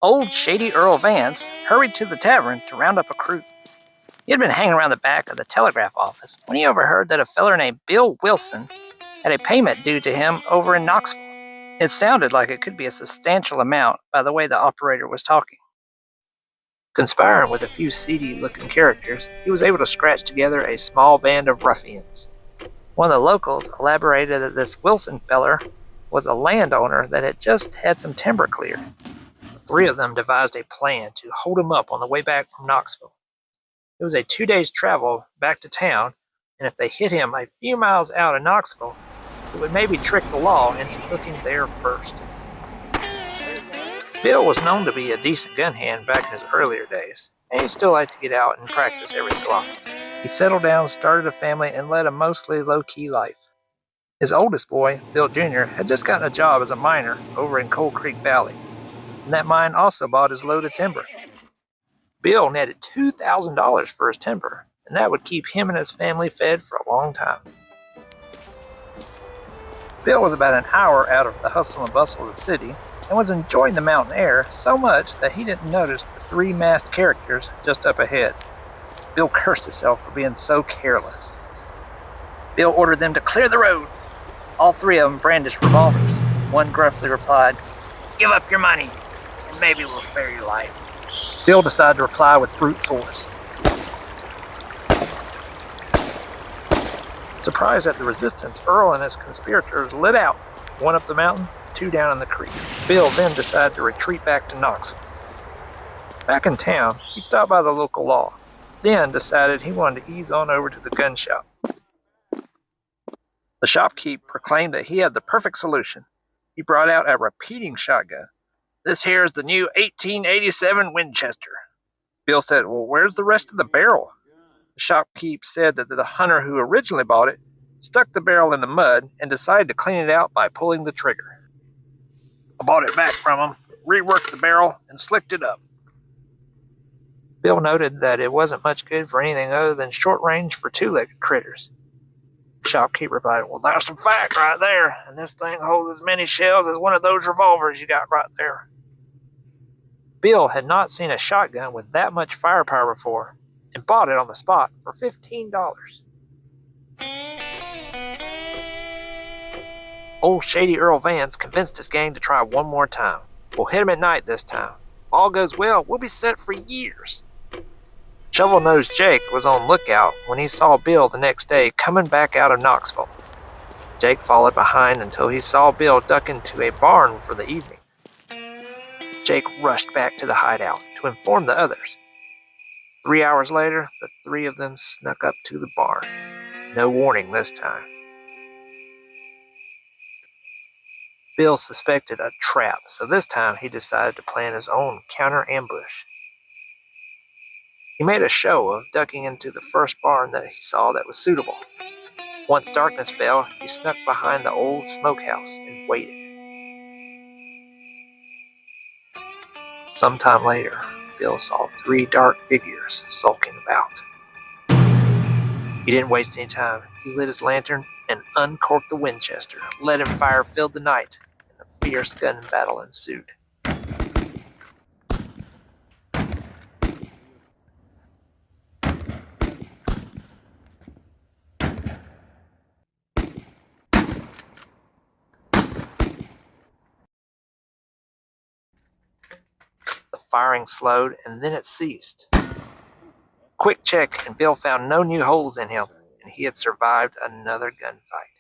Old Shady Earl Vance hurried to the tavern to round up a crew. He had been hanging around the back of the telegraph office when he overheard that a feller named Bill Wilson had a payment due to him over in Knoxville. It sounded like it could be a substantial amount by the way the operator was talking. Conspiring with a few seedy-looking characters, he was able to scratch together a small band of ruffians. One of the locals elaborated that this Wilson feller was a landowner that had just had some timber cleared. The three of them devised a plan to hold him up on the way back from Knoxville. It was a 2 days' travel back to town, and if they hit him a few miles out of Knoxville, it would maybe trick the law into looking there first. Bill was known to be a decent gun hand back in his earlier days, and he still liked to get out and practice every so often. He settled down, started a family, and led a mostly low-key life. His oldest boy, Bill Jr., had just gotten a job as a miner over in Coal Creek Valley, and that mine also bought his load of timber. Bill netted $2,000 for his timber, and that would keep him and his family fed for a long time. Bill was about an hour out of the hustle and bustle of the city and was enjoying the mountain air so much that he didn't notice the three masked characters just up ahead. Bill cursed himself for being so careless. Bill ordered them to clear the road. All three of them brandished revolvers. One gruffly replied, "Give up your money, and maybe we'll spare your life." Bill decided to reply with brute force. Surprised at the resistance, Earl and his conspirators lit out, one up the mountain, two down in the creek. Bill then decided to retreat back to Knoxville. Back in town, he stopped by the local law, then decided he wanted to ease on over to the gun shop. The shopkeep proclaimed that he had the perfect solution. He brought out a repeating shotgun. "This here is the new 1887 Winchester." Bill said, "Well, where's the rest of the barrel?" The shopkeep said that the hunter who originally bought it stuck the barrel in the mud and decided to clean it out by pulling the trigger. "I bought it back from him, reworked the barrel, and slicked it up." Bill noted that it wasn't much good for anything other than short range for two-legged critters. The shopkeep replied, "Well, that's some fact right there, and this thing holds as many shells as one of those revolvers you got right there." Bill had not seen a shotgun with that much firepower before, and bought it on the spot for $15. Old Shady Earl Vance convinced his gang to try one more time. "We'll hit him at night this time. If all goes well, we'll be set for years." Shovel-nosed Jake was on lookout when he saw Bill the next day coming back out of Knoxville. Jake followed behind until he saw Bill duck into a barn for the evening. Jake rushed back to the hideout to inform the others. 3 hours later, the three of them snuck up to the barn. No warning this time. Bill suspected a trap, so this time he decided to plan his own counter-ambush. He made a show of ducking into the first barn that he saw that was suitable. Once darkness fell, he snuck behind the old smokehouse and waited. Sometime later, Bill saw three dark figures sulking about. He didn't waste any time. He lit his lantern and uncorked the Winchester. Let him fire filled the night, and a fierce gun battle ensued. The firing slowed, and then it ceased. Quick check, and Bill found no new holes in him, and he had survived another gunfight.